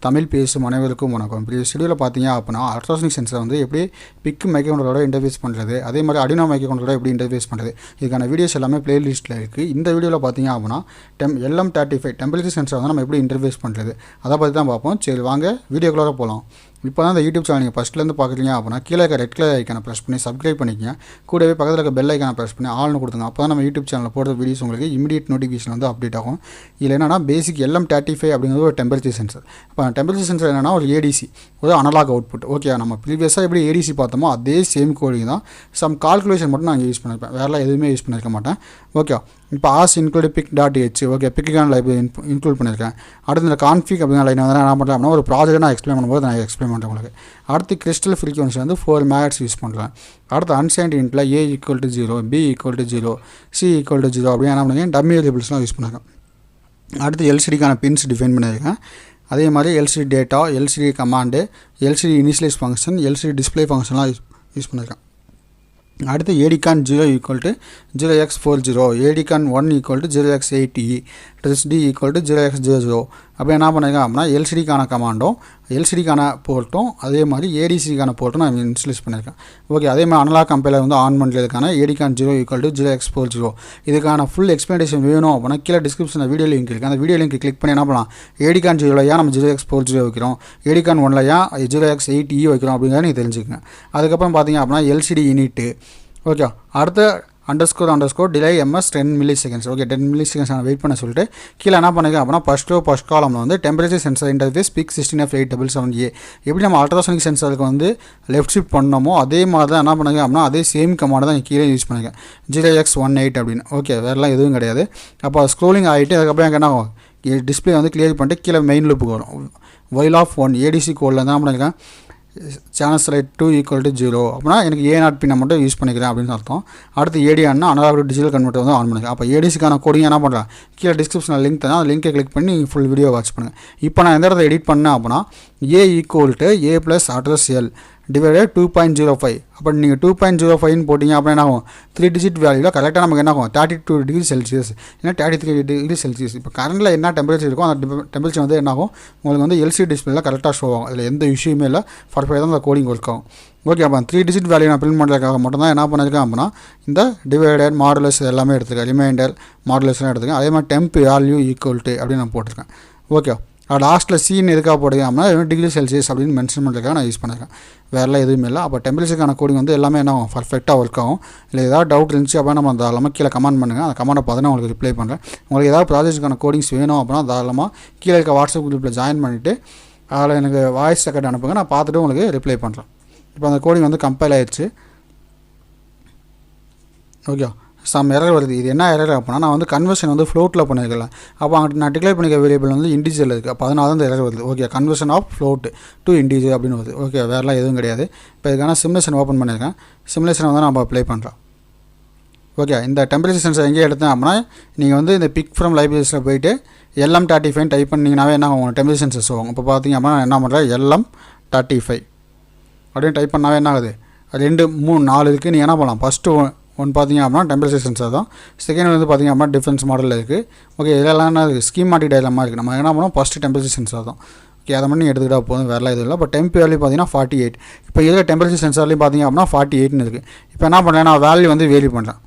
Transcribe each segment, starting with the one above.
தமிழ் பேசும் அனைவருக்கும் வணக்கம். ப்ரீவியஸ் வீடியோவில் பார்த்தீங்க அப்படின்னா அல்ட்ராசோனிக் சென்சரை வந்து எப்படி பிக் மைக்ரோகண்ட்ரோலரோட இன்டர்ஃபேஸ் பண்ணுறது, அதே மாதிரி அடினோ மைக்ரோகண்ட்ரோலரோட எப்படி இன்டர்ஃபேஸ் பண்ணுறது, இதுக்கான வீடியோஸ் எல்லாமே பிளேலிஸ்ட்டில் இருக்குது. இந்த வீடியோவில் பார்த்தீங்க அப்படின்னா LM35 டெம்பரேச்சர் சென்சரை வந்து நம்ம எப்படி இன்டர்ஃபேஸ் பண்ணுறது அதை பற்றி தான் பார்ப்போம். சரி வாங்க வீடியோக்குள்ளே போகலாம். இப்போ தான் இந்த யூடியூப் சேனல் நீங்கள் ஃபஸ்ட்லேருந்து பார்க்குறீங்க அப்படின்னா கீழே இருக்க ரெட் கலர் ஐக்கானை ப்ரெஸ் பண்ணி சப்ஸ்கிரைப் பண்ணிக்கங்க. கூடவே பக்கத்தில் இருக்க பெல் ஐக்கானை ப்ரெஸ் பண்ணி ஆல்னு கொடுத்துங்க. அப்போ தான் நம்ம யூடியூப் சேனலில் போடுற வீடியோஸ் உங்களுக்கு இமீடியட் நோட்டிஃபிகேஷன் வந்து அப்டேட் ஆகும். இதில் என்னன்னா பேசிக் LM35 அப்படிங்கிறது ஒரு டெம்பரேச்சர் சென்சர். இப்போ டெம்பரேச்சர் சென்சர் என்னென்னா ஒரு ஏடிசி, ஒரு அனலாக் அவுட்புட். ஓகே, நம்ம ப்ரீவியஸாக எப்படி ஏடிசி பார்த்தோமோ அதே சேம் கோடிங் தான். சம் கால்குலேஷன் மட்டும் நான் யூஸ் பண்ணியிருப்பேன், வேறெல்லாம் எதுவுமே யூஸ் பண்ணியிருக்க மாட்டேன். ஓகே, இப்போ ஆஸ் இன்க்ளூட் PIC.h ஓகே பிக்கான லைப்ரரி இன்க்ளூட் பண்ணியிருக்கேன். அடுத்து இந்த கான்ஃபிக் அப்படிங்கிற லைன் வந்து என்ன பண்ணுறேன் அப்படின்னா ஒரு ப்ராஜெக்ட் நான் எக்ஸ்பிளைன் பண்ணும்போது நான் எக்ஸ்பிளைன் பண்ணுறேன் உங்களுக்கு. அடுத்து கிறிஸ்டல் ஃப்ரீக்வன்சி வந்து 4 MHz யூஸ் பண்ணுறேன். அடுத்து அன்சைன்ட் இன்ட்டில் A = 0, B = 0, C = 0 அப்படின்னு என்ன பண்ணுறேன் டம்மி வேரியபிள்ஸ்லாம் யூஸ் பண்ணியிருக்கேன். அடுத்து எல்சிடிக்கான பின்ஸ் டிஃபைன் பண்ணியிருக்கேன். அதே மாதிரி LCD data, LCD command, LCD initialise function, LCD display ஃபங்க்ஷன்லாம் யூஸ் பண்ணியிருக்கேன். அடுத்து ADCON 0 = 0x40, ADCON 1 = 0x80, D = 0x00 அப்போ என்ன பண்ணியிருக்கேன் அப்படின்னா எல்சிடிக்கான கமாண்டும் எல்சிடிக்கான போர்ட்டும் அதே மாதிரி ஏடிசிக்கான போர்ட்டும் நான் இன்ஸ்டால் பண்ணியிருக்கேன். ஓகே, அதே மாதிரி அனலாக் கம்பைலர் வந்து ஆன் பண்ணுறதுக்கான ADCON 0 = 0x40. இதுக்கான ஃபுல் எக்ஸ்பிளனேஷன் வேணும் அப்படின்னா கீழே டிஸ்கிரிப்ஷனில் வீடியோ லிங்க் இருக்குது. அந்த வீடியோ லிங்க் கிளிக் பண்ணி என்ன பண்ணலாம், ADCON 0 ஏன் நம்ம 0x40 வைக்கிறோம், ADCON 1 ஏன் 0x80 வைக்கிறோம் அப்படிங்கிறத நீங்கள் தெரிஞ்சுக்கங்க. அதுக்கப்புறம் பார்த்தீங்க அப்படின்னா எல்சிடி யூனிட்டு. ஓகே, அடுத்த _ delay MS 10 milliseconds. Okay, 10 milliseconds நான் வெயிட் பண்ண சொல்லிட்டு கீழே என்ன பண்ணிருக்கேன் அப்படின்னா ஃபர்ஸ்ட் காலமில் வந்து டெம்பரேச்சர் சென்சர் இன்டர்ஃபேஸ் PIC16F877A எப்படி நம்ம அல்ட்ராசோனிக் சென்சருக்கு வந்து லெஃப்ட் ஷிஃப்ட் பண்ணோமோ அதே மாதிரி தான் என்ன பண்ணுங்க அப்படின்னா அதே சேம் கமாண்ட் தான் கீழே யூஸ் பண்ணிருக்கேன் 0x18 அப்படின்னு. ஓகே, வேறெல்லாம் எதுவும் கிடையாது. அப்போ ஸ்க்ரோலிங் ஆகிட்டு அதுக்கப்புறம் எனக்கு என்ன ஆகும், டிஸ்பிளே வந்து கிளியர் பண்ணிட்டு கீழே மெயின் லூப்புக்கு வரும். while of 1 ADC கோடில் தான் பண்ணியிருக்கேன் சேனல் செலக்ட் 2 = 0 அப்படின்னா எனக்கு A0 பின்னை மட்டும் யூஸ் பண்ணிக்கிறேன் அப்படின்னு அர்த்தம். அடுத்து ADAன்னா அனலாக் டு டிஜிட்டல் கன்வெர்ட்டர் வந்து ஆன் பண்ணிக்கிறேன். அப்போ ஏடிசிக்கான கோடிங் என்ன பண்ணுறேன் கீழே டிஸ்கிரிப்ஷனில் லிங்க் தான், அந்த லிங்கை கிளிக் பண்ணி ஃபுல் வீடியோ வாட்ச் பண்ணுங்கள். இப்போ நான் எந்த இடத்துல எடிட் பண்ணேன் அப்படின்னா A = A + address L divided 2.05. அப்போ நீங்கள் 2.05 போட்டிங்க அப்படின்னா என்ன ஆகும், 3 டிஜிட் வேல்யூவில் கரெக்டாக நமக்கு என்ன ஆகும் 32 டிகிரி செல்சியஸ் இல்லை 33 டிகிரி செல்சியஸ். இப்போ கரண்டில் என்ன டெம்பரேச்சர் இருக்கோ அந்த டெம்பரேச்சர் வந்து என்ன ஆகும் உங்களுக்கு வந்து எல்சிடி டிஸ்பிளேல கரெக்டாக ஷோ ஆகும். அதில் எந்த இஷ்யூமே இல்லை, பர்ஃபெக்டாக தான் அந்த கோடிங் ஒர்க் ஆகும். ஓகே, அப்போ 3 டிஜிட் வேல்யூ நான் பிரிண்ட் பண்ணுறதுக்காக மட்டும் தான் என்ன பண்ணியிருக்கேன் அப்படின்னா இந்த டிவைடட் மாடுலஸ் எல்லாமே எடுத்துருக்கேன், ரிமைண்டர் மாடுலஸ்லாம் எடுத்துருக்கேன். அதே மாதிரி டெம்ப் வேல்யூ = அப்படின்னு நான் போட்டிருக்கேன். ஓகே, லாஸ்ட்டில் சீன் எதுக்காக போடுங்க அப்படின்னா டிகிரி செல்சியஸ் அப்படின்னு மென்ஷன் பண்ணுறதுக்காக நான் யூஸ் பண்ணியிருக்கேன். வேறெல்லாம் எதுவுமே இல்லை. அப்போ டெம்பரேச்சருக்கான கோடிங் வந்து எல்லாமே என்ன ஆகும் பர்ஃபெக்டாக ஒர்க் ஆகும். இல்லை ஏதாவது டவுட் இருந்துச்சு அப்படின்னா நம்ம தாராளமாக கீழே கமெண்ட் பண்ணுங்கள். அந்த கமெண்ட்டை பார்த்து நான் உங்களுக்கு ரிப்ளை பண்ணுறேன். உங்களுக்கு ஏதாவது ப்ராஜெக்ட்டுக்கான கோடிங்ஸ் வேணும் அப்படின்னா தாராளமாக கீழே இருக்க வாட்ஸ்அப் குரூப்பில் ஜாயின் பண்ணிவிட்டு அதில் எனக்கு வாய்ஸ் ரெக்கார்ட் அனுப்புங்க, நான் பார்த்துட்டு உங்களுக்கு ரிப்ளை பண்ணுறேன். இப்போ அந்த கோடிங் வந்து கம்பைல் ஆயிடுச்சு. ஓகே, சம் எரர் வருது. இது என்ன எரர் அப்படின்னா நான் வந்து கன்வர்ஷன் வந்து ஃப்ளோட்டில் பண்ணியிருக்கல. அப்போ அங்கிட்ட நான் டிக்ளேர் பண்ணிக்க வேரியபிள் வந்து இன்டிஜரில் இருக்குது. அப்போ அதனால தான் இந்த எரர் வருது. Okay, conversion of float to integer அப்படின்னு வருது. ஓகே, வேறெல்லாம் எதுவும் கிடையாது. இப்போ இதுக்கான சிமுலேஷன் ஓப்பன் பண்ணியிருக்கேன். சிமுலேஷனை வந்து நம்ம அப்ளை பண்ணுறோம். ஓகே, இந்த டெம்பரேச்சர் சென்சர் எங்கே எடுத்தேன் அப்படின்னா நீங்கள் வந்து இந்த பிக் ஃப்ரம் லைப்ரரிஸில் போயிட்டு LM35 டைப் பண்ணிங்கனாவே என்ன உங்கள் டெம்பரேச்சர் சென்சர் சொல்லுவாங்க. இப்போ பார்த்தீங்க அப்படின்னா நான் என்ன பண்ணுறேன் LM35 அப்படின்னு டைப் பண்ணாவே என்ன ஆகுது, 2 3 4 இருக்குது. நீங்கள் என்ன பண்ணலாம், ஃபஸ்ட்டு ஒன்று பார்த்தீங்க அப்படின்னா டெம்பரேச்சர் சென்சர் தான். செகண்ட் வந்து பார்த்தீங்க அப்படின்னா டிஃபென்ஸ் மாடலில் இருக்குது. ஓகே, இதெல்லாம் என்ன இருக்குது ஸ்கீமாட்டிக் டயக்ராமாக இருக்குது. நம்ம என்ன பண்ணோம் ஃபஸ்ட்டு டெம்பரேச்சர் சென்சர் தான். ஓகே, அதை மட்டும் எடுத்துக்கிட்டால் போதும், வேறெல்லாம் எதுவும் இல்லை. இப்போ டெம்ப் வேல்யூ பார்த்தீங்கன்னா 48. இப்போ இதில் டெம்பரேச்சர் சென்சார்லேயும் பார்த்தீங்க அப்படின்னா 48 இருக்குது. இப்போ என்ன பண்ணுறேன் நான் வேல்யூ வந்து வேரி பண்ணுறேன்.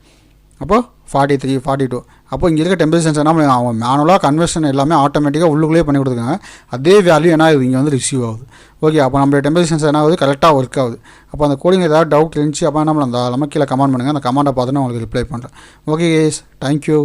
அப்போது 43 42. அப்போ இங்கே இருக்க டெம்பரேச்சர் சென்சர் என்ன பண்ணி அவன் மேனுவலாக கன்வர்ஷன் எல்லாமே ஆட்டோமேட்டிக்காக உள்ளுக்குள்ளேயே பண்ணி கொடுத்துருக்காங்க. அதே வேல்யூ என்ன ஆகுது இங்கே வந்து ரிசீவ் ஆகுது. ஓகே, அப்போ நம்மளோட டெம்பரேச்சர் சென்சர் என்ன ஆகுது கரெக்டாக ஒர்க் ஆகுது. அப்போ அந்த கோடிங் ஏதாவது டவுட் இருந்துச்சு அப்போ நம்ம அந்த கமெண்ட் பண்ணுங்கள். அந்த கமெண்ட்டை பார்த்து நான் உங்களுக்கு ரிப்ளை பண்ணுறேன். Okay guys, thank you.